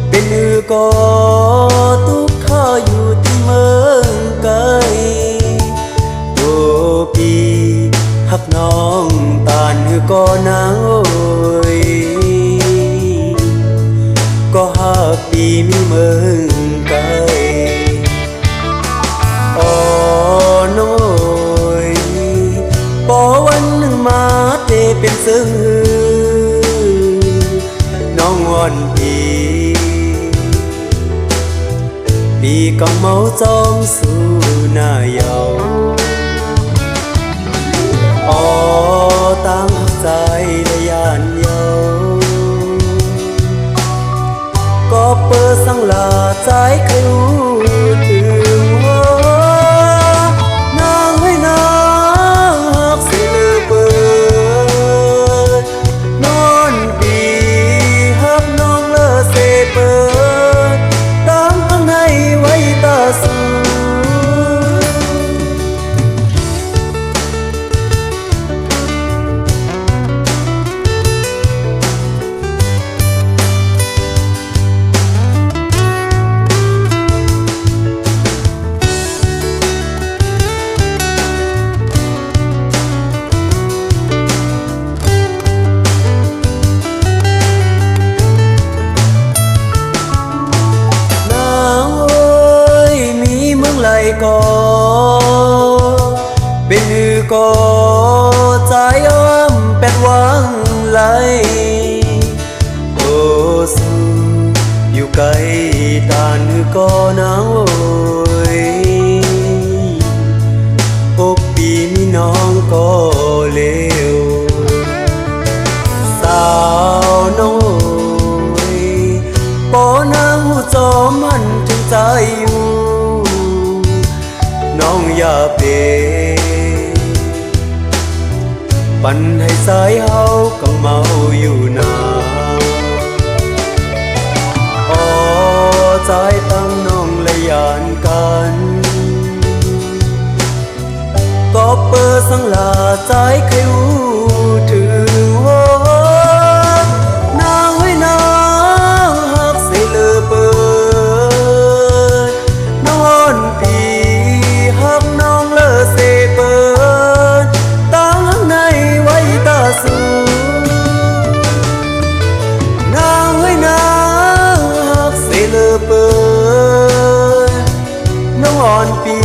เป็นอือก็ทุกข้าอยู่ที่เมืองไกลโอ้ปีหักน้องตานอือก็นางโอ้ยก็หักปีมีเมืองไกลอ๋อน้อยพอวันหนึ่งมาเตเป็นซึ่งน้องอ่อนปีก็เมาจอมสู่หน้าเยาอ๋อตั้งใจและยานเยาก็เปิดสังลาใจใครรู้ถึงว่านางให้นางหักสิลือเปิดนอนปีหักน้องเลอเสเปิดตั้งข้างในไว้ตาสูก็เป็นอือก็ใจอ้อมแปดวังไหลโอ้สูอยู่ไกลตานอือก็นางโอ้ย6 ปีมีน้องก็เลวสาวน้อยปอนางหูจอมันถึงใจอยู่น้องอย่าเปปันให้สายเฮาก็เมาอยู่นาอ๋อใจตั้งน้องและยานกันก็เปิดสังลาใจใครรู้ถึงว่านางให้นางหักสิเลอเปิดนอนปีหักน้องเลอเสเปิดตั้งข้างในไว้ตาสูนางให้นางหักสิเลอเปิดน้องอ่อนปี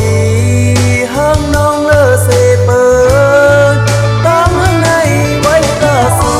หักน้องเลอเสเปิดตั้งข้างในไว้ตาสู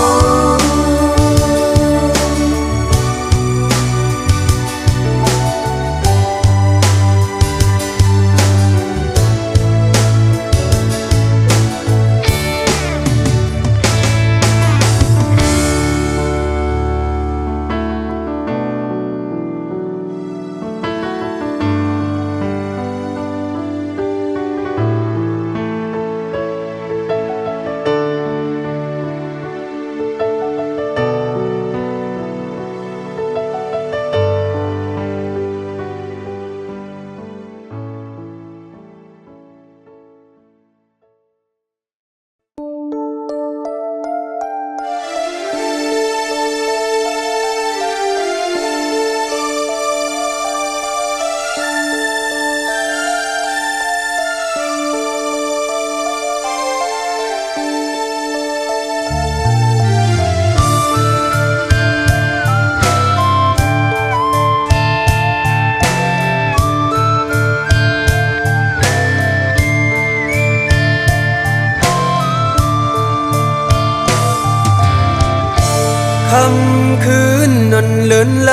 ค่ำคืนนั้นเลินแล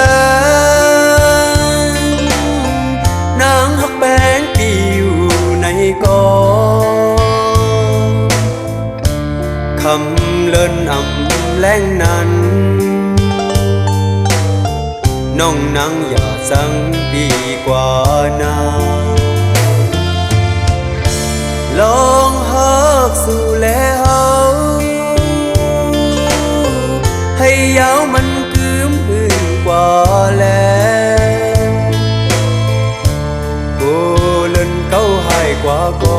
นางหักแป้งปีอยู่ในกอคำเลินอ่ำแรงนั้นน้องนางอย่าสั่งปีกว่านาลองหักสู่แลเฮาให้ยาวมันคืมอื่นกว่าแล้วโบเลินเก้าให้กว่าก่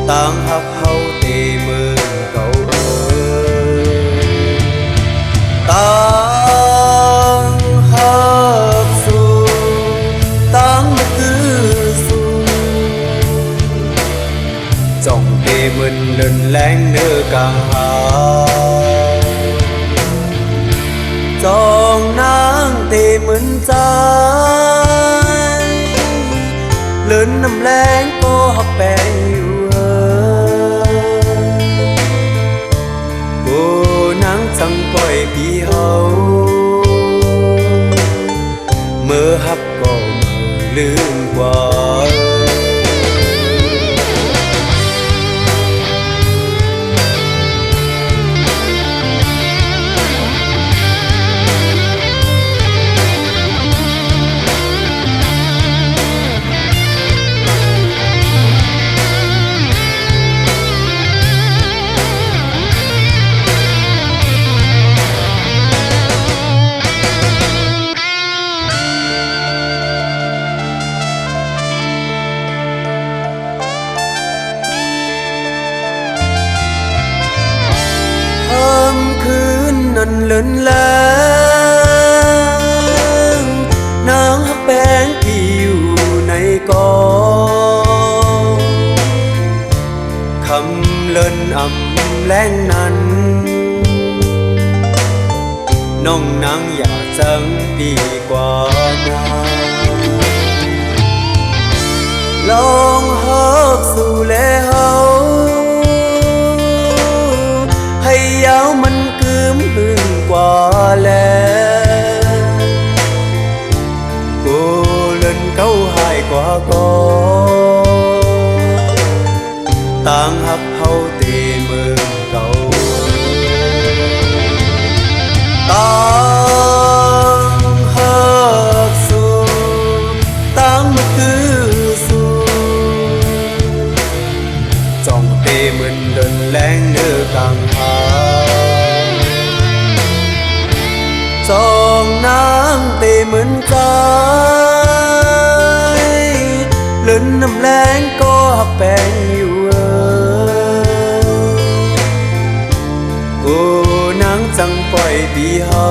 ต่างหักเฮาเตมือเก่า เหมือนใจเลินน้ำแรงก็หักแปงอยู่โอ้นางจังปล่อยพี่เฮาเมื่อหักก็ลืมกว่านั้นเลินแรงนางหักแป้งที่อยู่ในกองคำเลินอ่ำแรงนั้นน้องนางอยากจังดีกว่านาลองหักสู่แลเฮาให้ยาวมันคืมหึงกว่าแล้วกูเล่นเขาหายกว่าก็ต่างหักเฮาตีเมืองเก่าต่างหักสู่ต่างมันคือสู่จ้องเตเหมือนเดินแรงเนื้อกลางหาจองนางเตเหมือนใจเล่นน้ำแรงก็หักแปงอยู่โอ้นางจังปล่อยพี่เฮา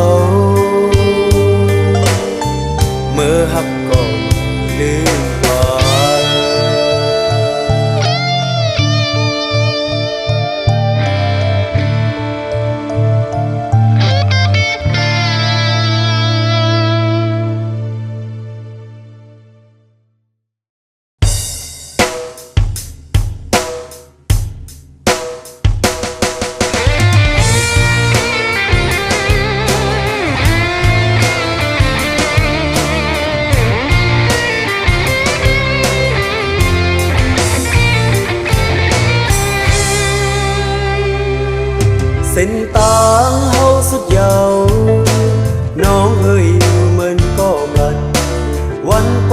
เมื่อหักก็ลืมกว่าเส้นตางเฮาสุดยาวน้องเฮยอยู่เหมือนก็มันวันโป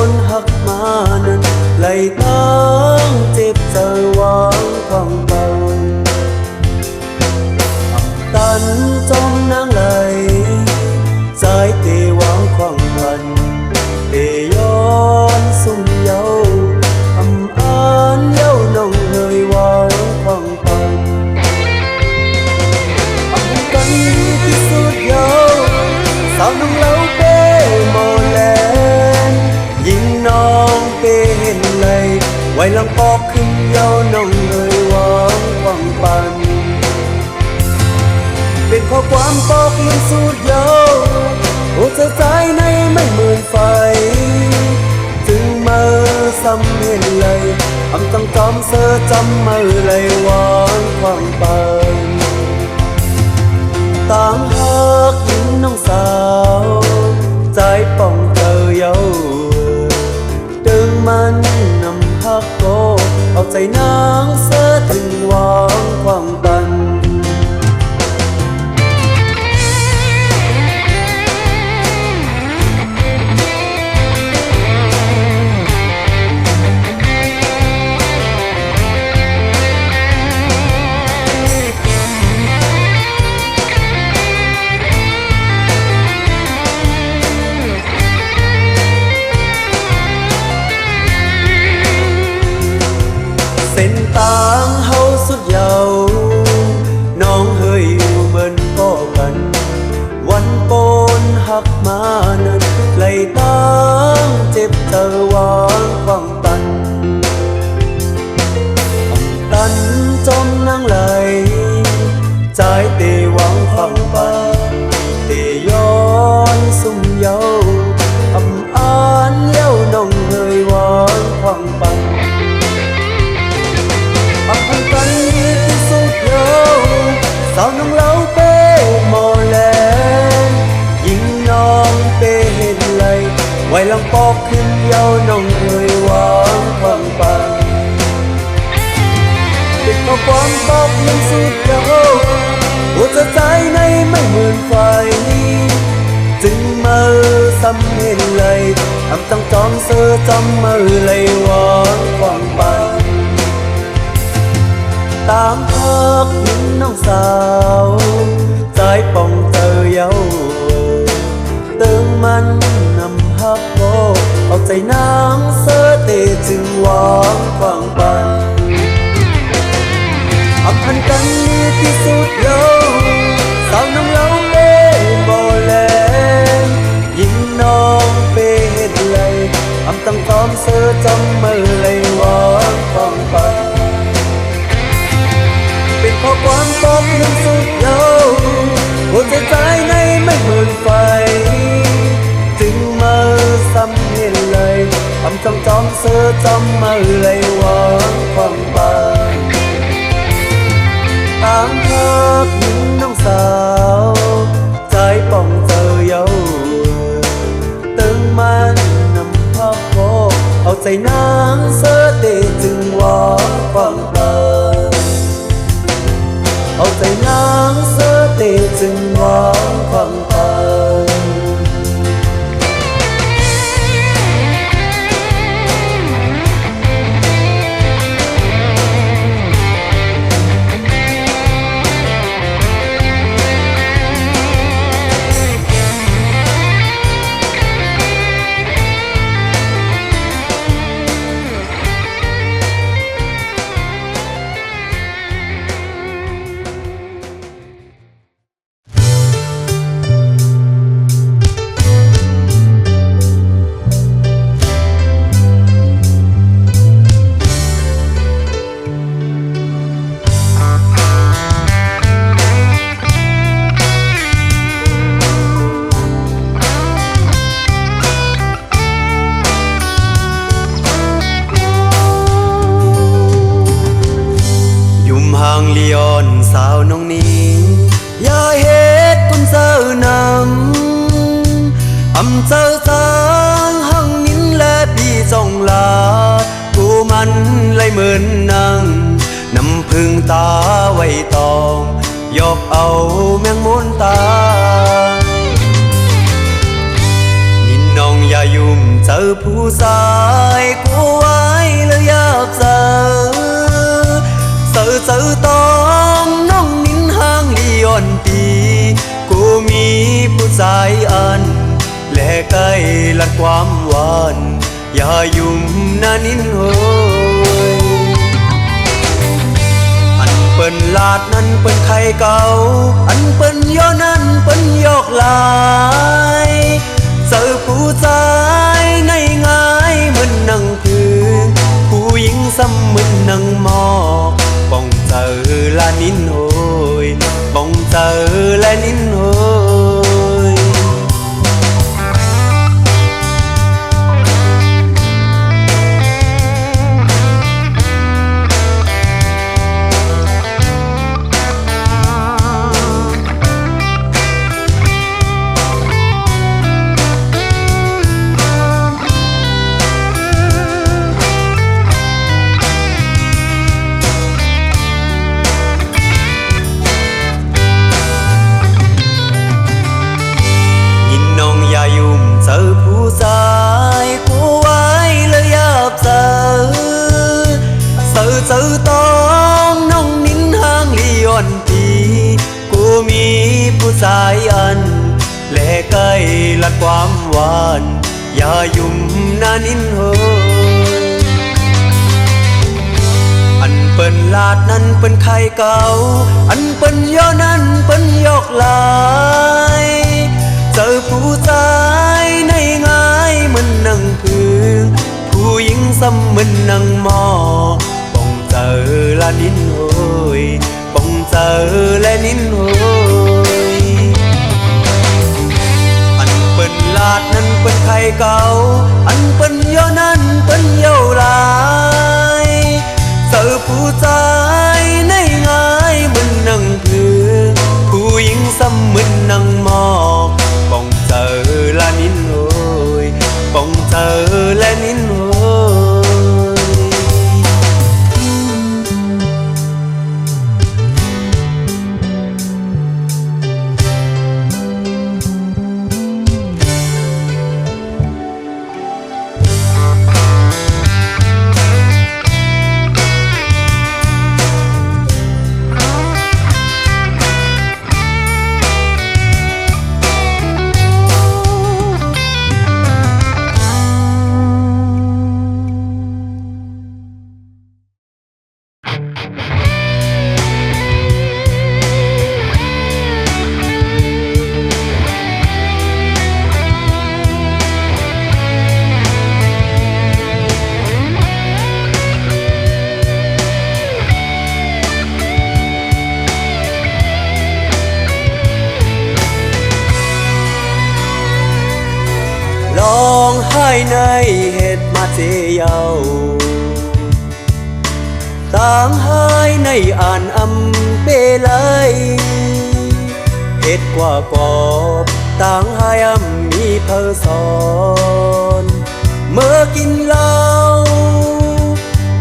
นหักมานั้นไหลตั้งเจ็บใจวางควางเบาตันจมนางไหลใจเตวางควางพันเตย้อนสุ่มเยาอำอ่านเย้าน้องเฮยวางควางพันที่สุดยาวสาวน้องเล่าเป้โมแลนยิ่งน้องเป้เห็นเลยไว้ลังปอกขึ้นเยาน้องเลยหวังหวังปันเป็นข้อความปอกยังสุดยาวโอ้ใจในไม่เหมือนไฟจึงมาซ้ำเห็นเลยอำตั้งจอมเสือจำมือเลยหวังหวังปันต่างหักยิ่งน้องสาวใจป่องเธอเยาดึงมันนำหักโกเอาใจนางเสือถึงวางควางปันเส้นตางเฮาสุดยา ซ้ำเห็นเลยทำตั้งจอมเสือจำมือเลยวางความปันตามพักหินน้องสาวใจป่องเจอเยาตึงมันนำฮักโบเอาใจนางเสือเตจึงวางความปันอำพันกันดีที่สุดเยาสาวน้องเล่าเล่บ่แลงยิ่งน้องเปเฮ็ดเลยอำตั้งตอมเสือจำมือเลยวางความปันเป็นข้อความตอบหนึ่งสุดเยาหัวใจใจในไม่เหมือนไฟจึงมาซ้ำเห็นเลยทำจอมเสือจำมาเลยวางความปันตามพักหญิงน้องสาวใจป่องเจอเยาตึงมันนำพักโบเอาใจนางเสือเตจึงวางความปันเอาใจนางเสือเตจึงวางความปันห่างเลียนสาวน้องนี้อย่าเฮ็ดคนเศร้านำอำเจ้าจางหังนินและพี่จงลากูมันเลยเหมือนนางน้ำพึ่งตาไว้ตองยกเอาแมงมุนตายนินน้องอย่ายุ่มเจอผู้ชายกูไว้แล้วอยากเจอเจอตองน้องนินห่างเลียนปีกูมีผู้ชายอันและใกล้ลัดความหวานอย่ายุ่มนานินเฮ้ยอันเปิ้นลาดนั้นเปิ้นไข่เก่าอันเปิ้นย่อนั้นเปิ้นยอกลายเจอผู้ชายในง่ายเหมือนนั่งพื้นผู้หญิงซ้ำเหมือนนั่งหมอป่องเจอละนินโหยป่องเจอละนินโหยเจอผู้ชายกูไว้เลยอยากเจอตองน้องนินห่างเลียนปีกูมีผู้ชายอันและใกล้ลัดความหวานอย่ายุ่มนานินเฮ้ยอันเปิ้นลาดนั้นเปิ้นไข่เก่าอันเปิ้นย่อนั้นเปิ้นยกลายเจอผู้ชายในง่ายเหมือนนั่งพื้นผู้หญิงซ้ำเหมือนนั่งหมอป่องเจอละนินโหยป่องเจอและนินโหยอันเปิ้นลาดนั้นเปิ้นไข่เก่าอันเปิ้นย่อนั้นเปิ้นเย้าลายเจอผู้ชายในง่ายเหมือนนั่งพื้นผู้หญิง ายในเหตุมาเจียวต่างหายในอ่านอำเปลัยเหตุกว่ากอบต่างหายมีเพอสอนเมื่อกินเหล้า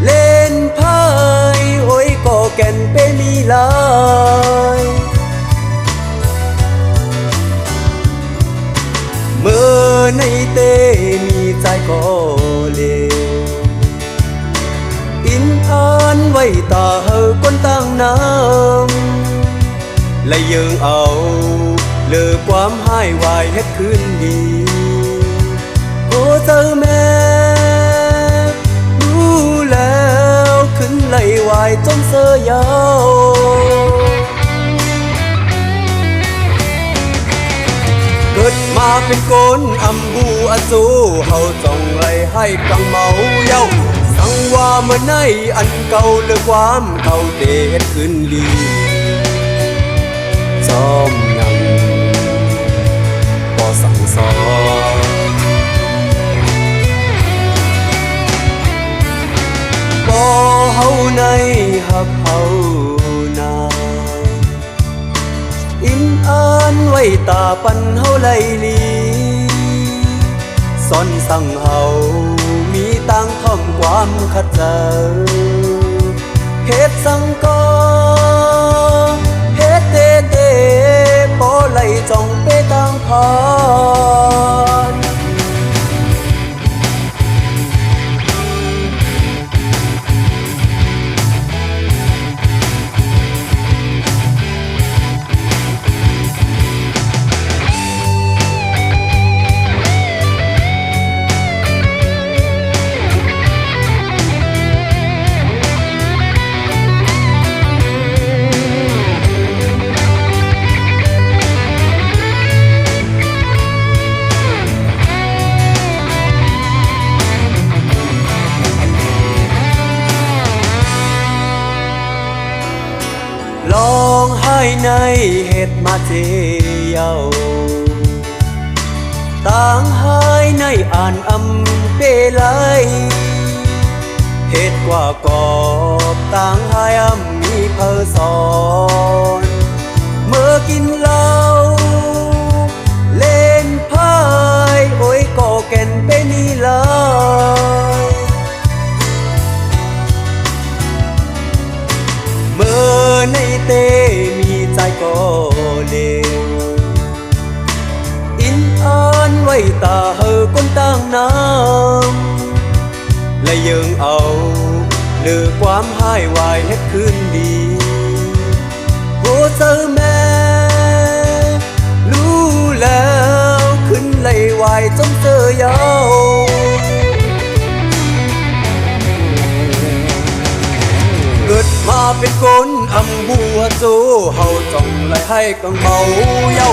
เล่นไพ่โอ้ยก็แก่นเปมีลายเมื่อในเตมีใจก็เลวอินอ่านไว้ตาเฮอคนตั้งน้ำและยังเอาเลือความหายวายเฮ็ดคืนดีโอ้เจ้าแม่รู้แล้วขึ้นไหลวายจนเสยยาวเกิดมาเป็นคนอำบูอาซูเฮาจ้องไหลให้กังเมาเย้าสั่งว่าเมื่อในอันเก่าเลือความเก่าเตเฮ็ดคืนดีจอมยังบ่สั่งสอนบ่เฮาในฮักเฮานาอินอ่านไว้ตาปันเฮาไลลีซ่อนสั่งเฮามีตั้งท่อมความขัดใจเหตุสังกอเหตุเตเตพอไหลจ้องไปตั้งผ่านร้องไห้ในเหตุมาเจียวต่างหายในอ่านอำเปลัยเหตุกว่ากอบต่างหายมีเพอสอนเมื่อกินเหล้าเล่นไพ่โอ้ยก็แก่นไปนี่เลยเมื่อในเตมีใจก็เลวอินอ่านไว้ตาเฮอคนตั้งน้ำและยังเอาเลือความหายวายเฮ็ดคืนดีโอ้เจ้าแม่รู้แล้วขึ้นไหลวายจนเสยยาวเกิดมาเป็นคนอำบัวโจเฮาจ้องไหลให้กังเมาเย้า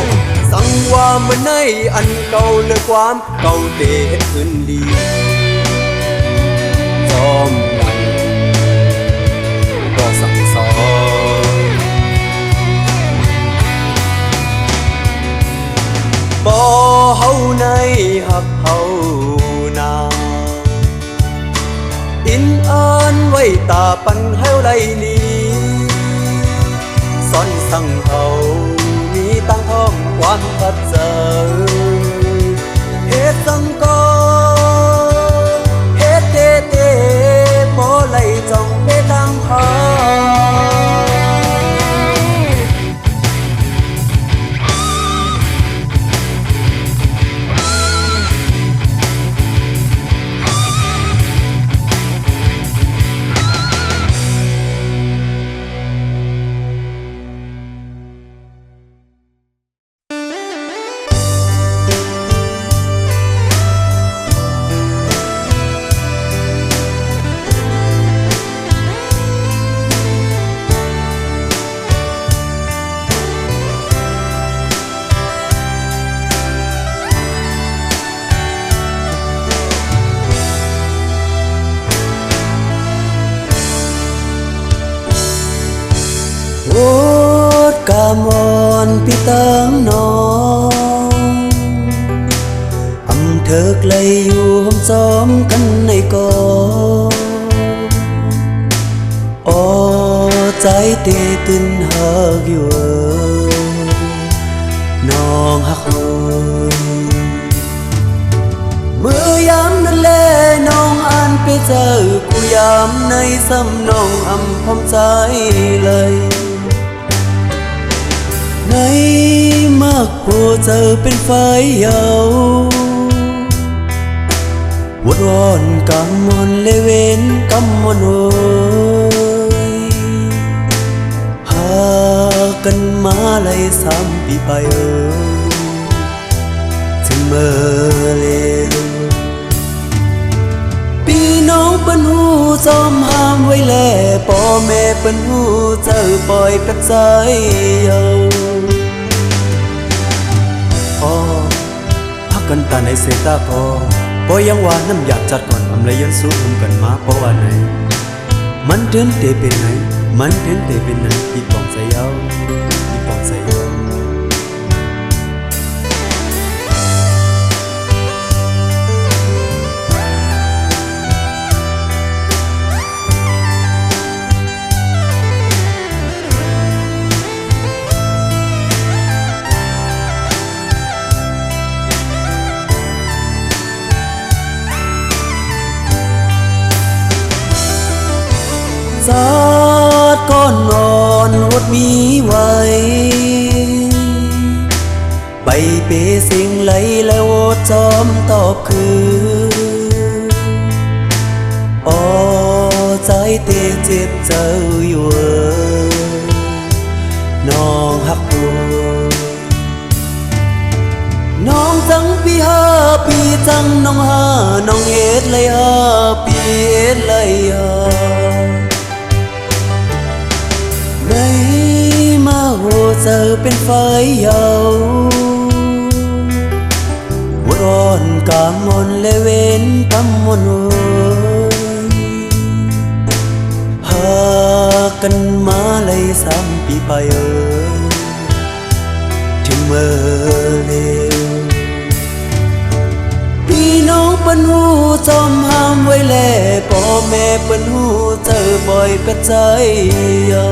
สั่งว่าเมื่อในอันเก่าเลือความเก่าเตเฮ็ดคืนดีจอมยังก็สั่งสอนบ่เฮาในฮักเฮานาอินอ่านไว้ตาปันเฮาไลลีซ่อนสั่งเฮามีตั้งท้องความขัดใจเหตุสังกอเหตุเตเตพอไหลจ้องไปตั้งผ่านกามอนพี่ตังน้องอำเท ธอไกลอยู่ห้องซ้อมกันในกออ๋อใจเตตื่นหักอยู่น้องหักเมื่อยามนั้นแลน้องอ่านไปเจอกูยามในซ้ำน้องอำพร้อมใจเลยในมากโพเจอเป็นไฟเยาววดวอนกำมอนเลเวนกำมอนโอยหากันมาเลย3 ปีไปถึงเมื่อเลวพี่น้องเปิ้นหูจอมห้ามไว้แลพ่อแม่เปิ้นหูเจอปล่อยกัดใจเยาพ่อพักกันตาในเสตาพอพอยังว่าน้ำอยากจัดก่อนอำเลยยันสู้หุ่มกันมาเพราะว่าไหนมันเดินเตะเป็นไหนมันเดินเตะเป็นไหนพี่ปองใส่เยาพี่ปองใส่เยาสาดก้อนนอนวดมีไว้ไปเปสิ่งไหลแล้วโอดจอมตอบคืออ๋อใจเตเจ็บเจ้าอยู่น้องหักตัวน้องจังปี5 ปีจังน้องน้องเอ็ดเลย5 ปีเอ็ดเลยในมาโหเจอเป็นไฟเยาววดอ่อนกามอนและเว้นกำมอนโอยหากันมาเลย3 ปีไปถึงเมื่อเลวพี่น้องเปิ้นหูจอมห้ามไว้แลพ่อแม่เปิ้นหูเจอบ่อยกระใจเยา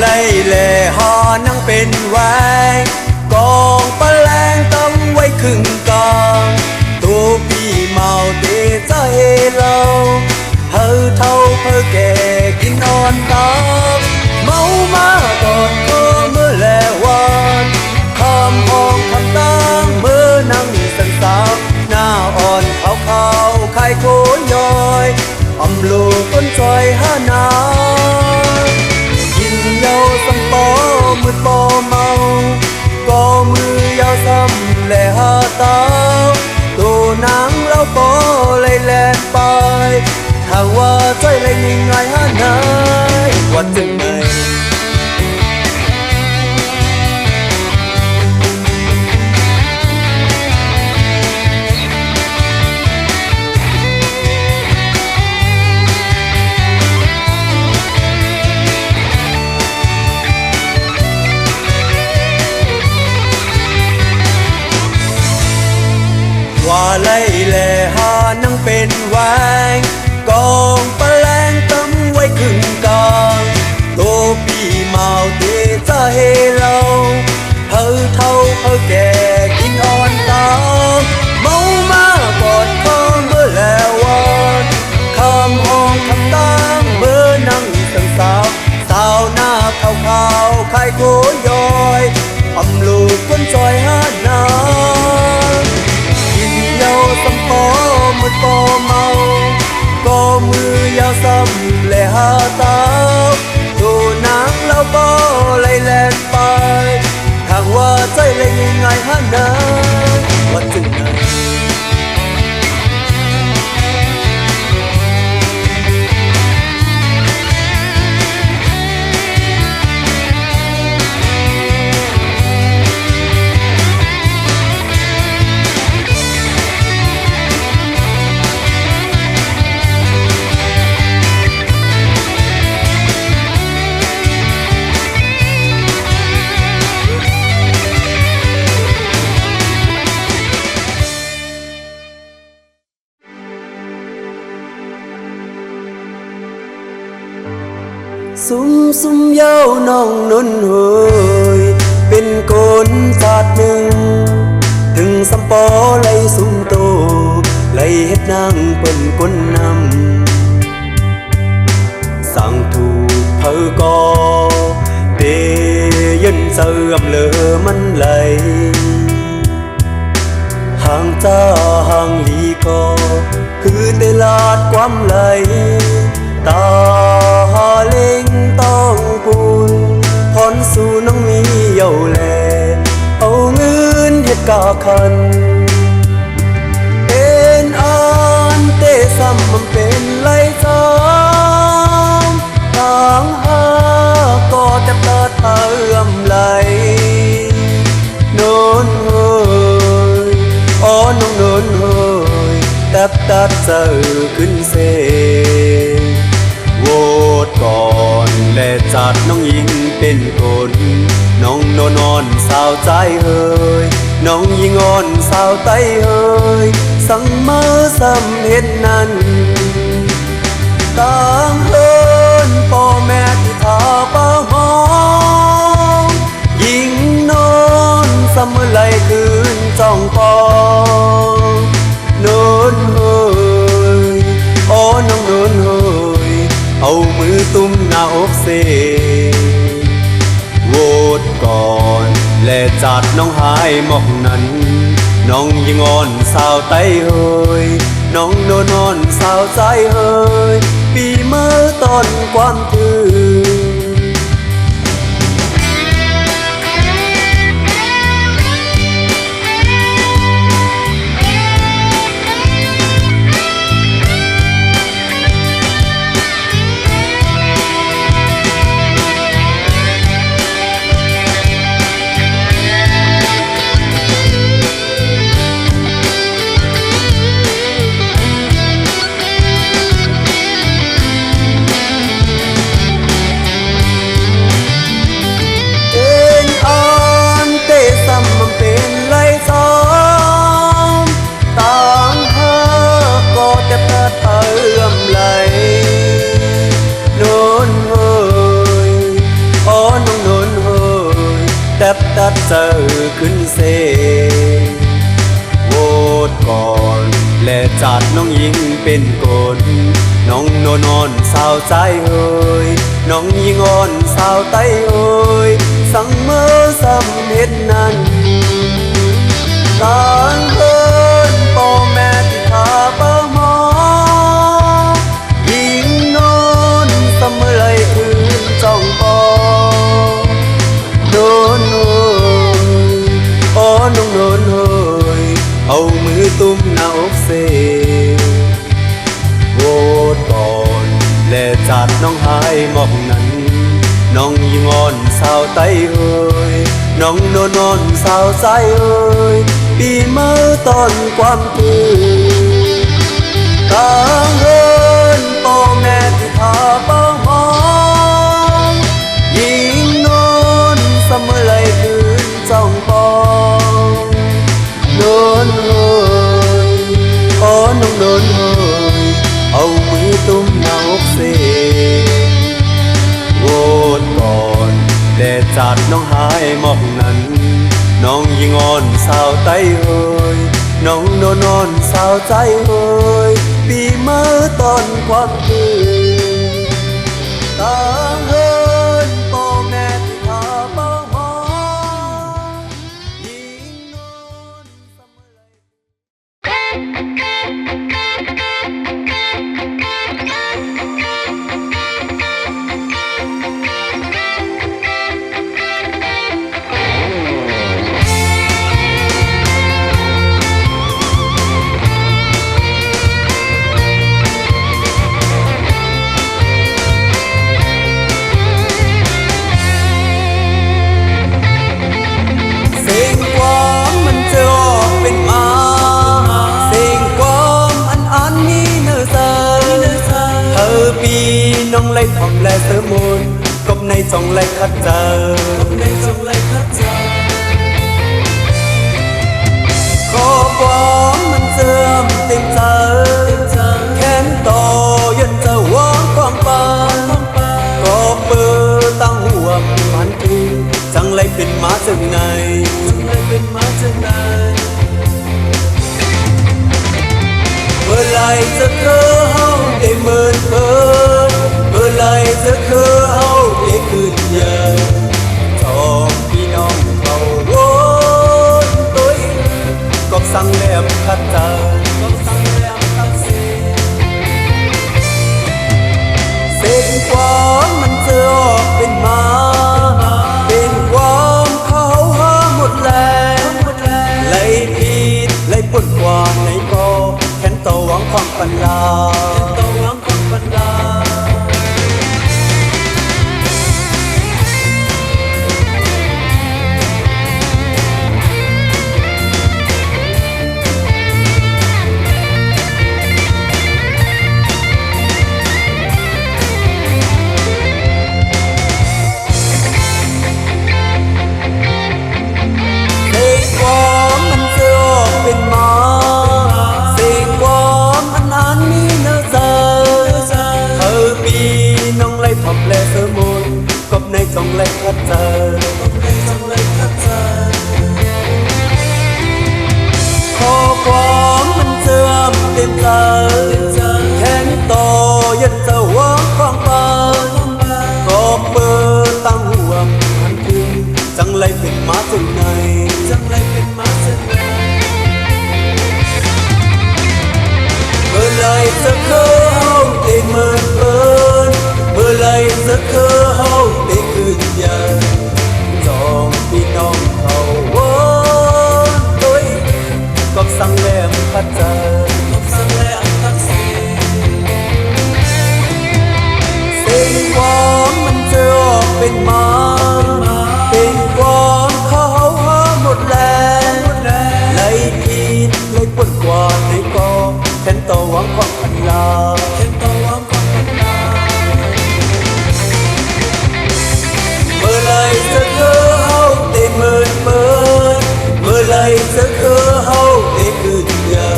ไล่เล่หานั่งเป็นแหวงกองปะแลงตั้งไว้ครึ่งกลางตัวพี่เมาเตะใจเราเฮอเท่าเฮอแก่กินนอนตามเมามาตอดเมื่อแลวันคำห้องคำตั้งเมื่อนั่งสันสามหน้าอ่อนขาวขาวไข่โคย้อยอำลูกต้นจอยหานาเยาซ้ำปอมืดปอเมาก็มือยาวซ้ำแลหาตาตัวนางเล่าปอเลยแลนไปถ้าว่าใจเลยง่ายหาไหนว่าจึงไม่ว่าไล่แล่หานั่งเป็นแหวงกองปะแลงตั้งไว้ครึ่งกลางตัวพี่เมาเตะใจเราเฮอเท่าเฮอแก่กินอ่อนตามเมามากอดคอเมื่อแล้ววันคำห้องคำตั้งเมื่อ ซุ่มเย้าน้องนุ่นเฮยเป็นคนชาติหนึ่งถึงสำปอไหลซุ่มโตไหลเฮ็ดนางเปิ้นก้นนำสั่งถูกเพอกอเตยันเสื่อมเลอมันไหลห่างจ้าห่างลีก็คือเตลาดความไหลตาเล็งต้องปูนพรสู่น้องมีเยาแลเอาเงินเฮ็ดกาคันเป็นอันเตซ้ำมันเป็นไรซ้ำต่างหาก็จะเปิดเอื้อมไหลโน้นเฮยอ๋อน้องโน้นเฮยตัดเจอขึ้นเซโหวตก่อนและจัดน้องหญิงเป็นคนน้องโนนอนสาวใจเฮยน้องยิงอ่อนสาวไตเฮยสั่งมาซ้ำเฮ็ดนั้นต่างเฮินพ่อแม่ที่ทาป้าหอมยิงนอนซ้ำเมื่อไหลคืนจ้องปองโนนเฮยอ๋อน้องโนนเฮยเอามือตุ้มหน้าอกเซโหวตก่อนและจัดน้องหายหมอกนั้นน้องยิงอ่อนสาวไตเฮยน้องโดนอนสาวใจเฮยปีเมื่อตอนความถือตัดเจอขึ้นเซโหวตก่อนและจัดน้องหญิงเป็นคนน้องโนนอนสาวใจเฮยน้องยิงอ่อนสาวไตเฮยสั่งเมื่อซ้ำเฮ็ดนั้นต่างเฮินพ่อแม่ที่ทาป้าหมอยิงนอนซ้ำเมื่อไหลคืนจ้องปองโดนน้องโดนเฮยเอามือตุ้มหน้าอกเซโหวตก่อนและจัดน้องหายหมอกนั้นน้องยิงอ่อนสาวไตเฮยน้องโดนนอนสาวใจเฮยปีเมื่อตอนความถือต่างเฮินพ่อแม่ที่ทาป้าหอมยิงนอนซ้ำเมื่อไหลคืนจ้องปองโดนเฮยอ๋อน้องโดนเฮยเอามือตุ้มหน้าอกเซโหวตก่อนและจัดน้องหายหมอกนั้นน้องยิงอ่อนสาวไตเฮยน้องโดนอนสาวใจเฮยปีเมื่อตอนความคืนต่างเฮินพ่อแม่ที่ทาป้าหอมยิงนอนซ้ำเมื่อไหน้องไล่ทำและเสริมมนกบในจงไล่คัดเจอขอความมันเสื่อมเต็มใจแขนต่อยันจะวางความปานก็เปิ มื่อไรจะเคยเฮาได้เมินเมินเมื่อไรจะเคยเฮาได้ขึ้นเยอะทองพี่น้องเขาวนตัวก็สั่งแหลมขัดใจก็สั่งแหลมขัดเสียเส้นความมันเจอออกเป็นมาเป็นความเขาหาหมดแล้วไล่ผิดไล่ปนกว่าในก็แค่ต่อหวังความปัญญาในจงเล็กขัดเจอขอความมันเชื่อมเต็มใจแขนต่อยันจะหวังความปานก็เปิดตั้งห่วงทันทีจังเลยเป็นมาจึงในเมื่อไรจะเคยเฮาได้เมินเมินเมื่อไรจะเคยเฮาได้ขึ้นยาจองพี่น้องเขาวนตัวก็สั่งแหลมขัดใจเส้นความมันจะออกเป็นมาเป็นความเขาหาหมดแล้วไล่ผิดไล่ปนกว่าในกองแค่ต่อหวังความพันลาเมื่อไรจะเคยเฮาได้เมินเมินเมื่อไรจะเคยเฮาได้ขึ้นยา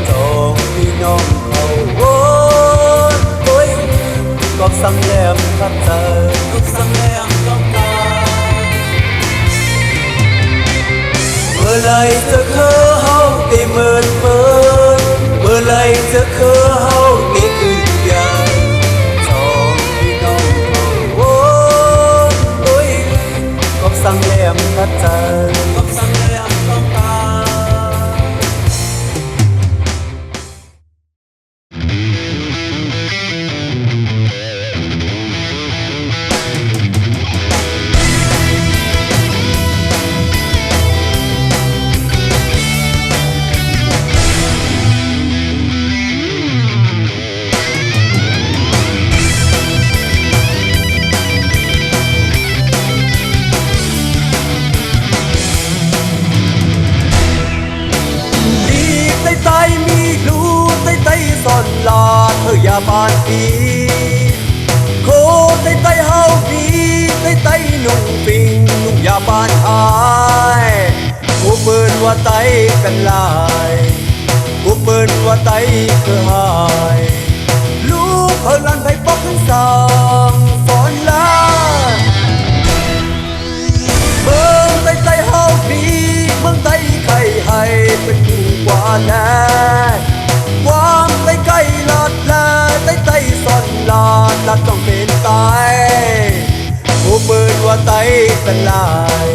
จองพี่น้องเขาวนตัวก็สั่งแหลมขัดใจเมื่อไรจะเคยเฮาได้เมินเมินเมื่อไรจะเคยเฮาได้ขึ้นยาจองพี่น้องเขาวนตัวก็สั่งแหลมขัดใจซ่อนลาเธออย่าบานปีโคไต้เฮาปีไต้นุ่งปิงนุ่งอย่าบานอายกูเปินว่าไต้เป็นลายกูเปินว่าไต้คือหายลูกเฮลันไปปอกขึ้นสางสอนลาเมืองไต้เฮาปีเมืองไต้ไข่ให้เป็นผู้กว่าแน่ความใกล้ๆลาดแลใต้ซ่อนลาดต้องเป็นตายกูเปิดว่าไต้เป็นลาย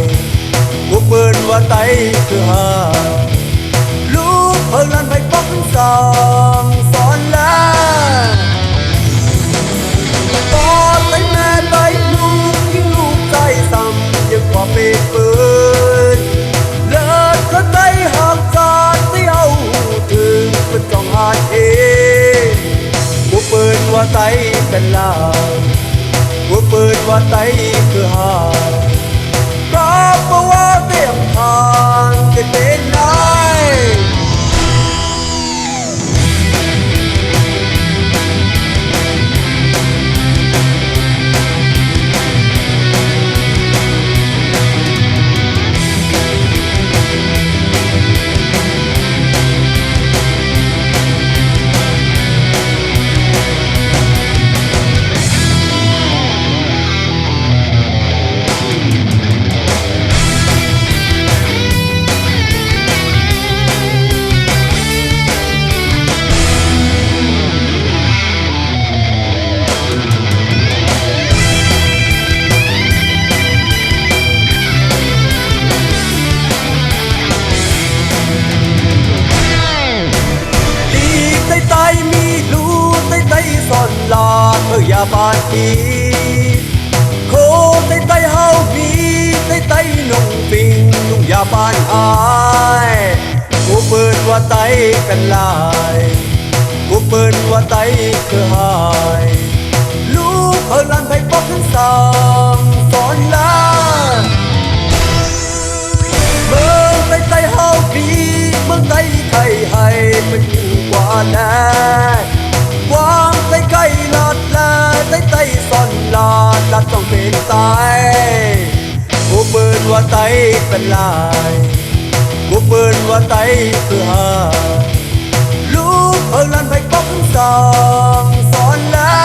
กูเปิดว่าไต้คือหาลูกเพิ่งนั้นไปปอกสองสอนแล้วตอนไต้แม่ไต้ลูกยิ่งลูกใจซ้ำยังกว่าเป็นปืนเลิศก็ไต้หักจากที่เอาถึงเป็นจองหาเองกูเปิดว่าไต้เป็นลายกูเปิดว่าไต้คือหาก็เพราะว่าเตียมทางจะเป็นได้ อย่าบาดอีโคไตไตเฮาบีไตไตนงปิงลุงอย่าบานอายกูเปิดว่าไตเป็นลายกูเปิดว่าไตคือหายลูกเฮาลันไปบอกทั้งสองสอนลาเมืองไตไตเฮาบีเมืองไตไทยให้เป็นอยู่กว่าแน่วางไตไก่ลาดแลไตไตซ่อนลาดลาดต้องเป็นตายกูเปิดว่าไตเป็นลายกูเปิดว่าไตคือหายลูกเฮาลันไปบอกทั้งสองสอนลา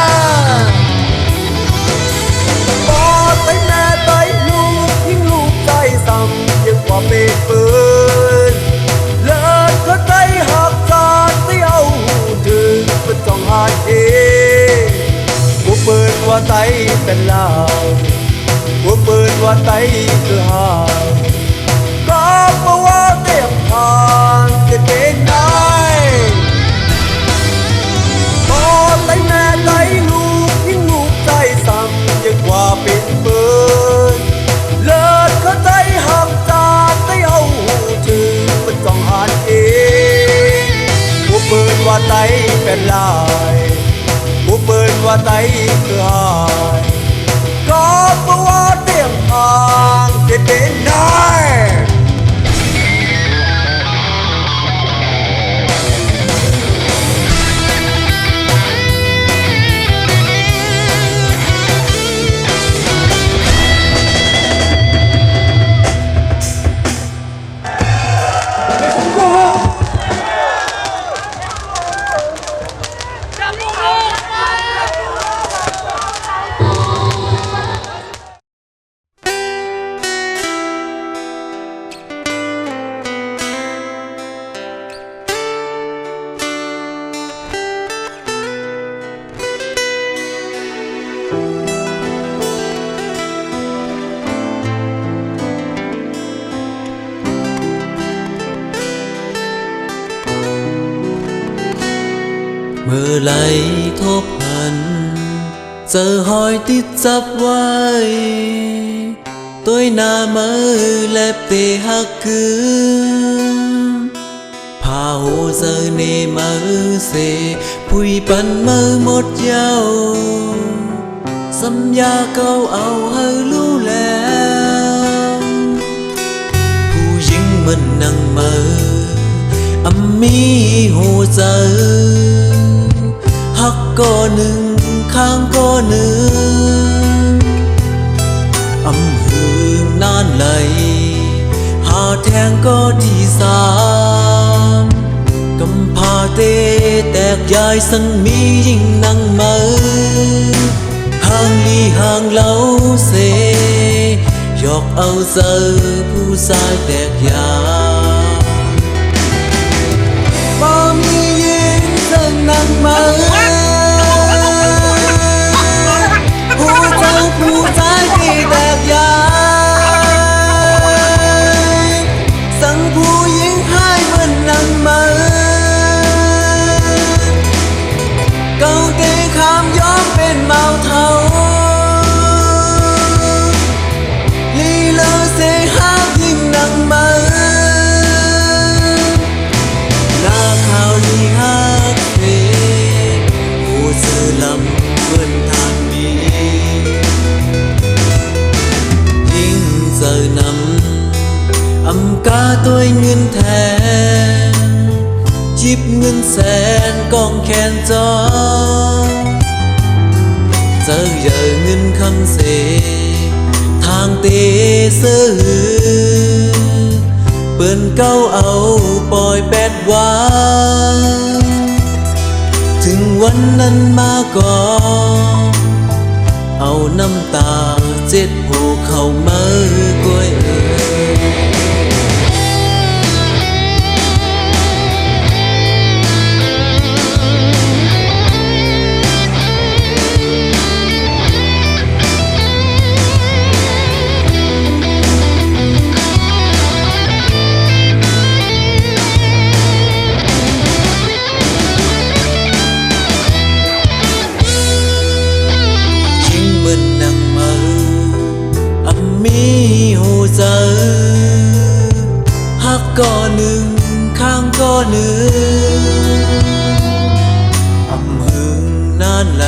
บอดไตแม่ไตลูกยิ่งลูกใจซ้ำยิ่งกว่าเป็นปืนเลิศก็ไตหักการไตเอาหูดึงเป็นต้องหายเองกูเปิดว่าไตเป็นลายกูเปิดว่าไตคือหายก็เพราะว่าเต็มทางจะเป็นได้พอไตแม่ไตลูกยิ่งลูกใจซ้ำยิ่งกว่าเป็นปืนเลิศก็ไตหักจากไตเอาหูถึงมันต้องหายเองกูเปิดว่าไตเป็นลายกูเปิดว่าไตคือหายก็เพราะว่าเตรียมทางจะเป็นได้เมื่อไหรทบหันเจอหอยติดจับไว้ตัวหน้ามือแลบเตะหักคืนพาหูเจอเนมือเสพุยปันมือหมดเย้าสัญญาเก่าเอาให้รู้แล้วผู้หญิงมันนั่งมืออำมีหูเจอหักก็หนึ่งข้างก็หนึ่งอำหืนนานไหลหาแทงก็ที่สามกำพาเตแตกยายสังมียิ่งนั่งมือห่างลีห่างเล่าเสยอกเอาเจอผู้ชายแตกยาบ่มียิงสังนั่งมือผู้ชายที่แตกยายสั่งผู้หญิงให้เหมือนนั่งมือเก่าเตะขามย้อมเป็นเมาเทาลีเลอเสหายิ่งนั่งมือหน้าข่าวลีฮักเฟผู้เสือลำเพื่อนทางนี้นำอำกาตัวเงินแทนจิบเงินแสนกองแขนจอเจอเยอะเงินคำเสทางเตเสือเปิ้นเก้าเอาปล่อยแปดวันถึงวันนั้นมาก่อนเอาน้ำตาเจ็ดผูกเข้ามือกล้วย านไหล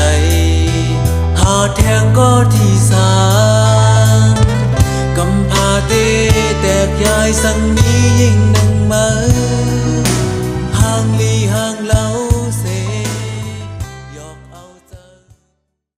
หาแทงก็ที่สางกำพาเตแตกยายสังนี้ยิ่งหนึ่งไหมห่างลีห่างลา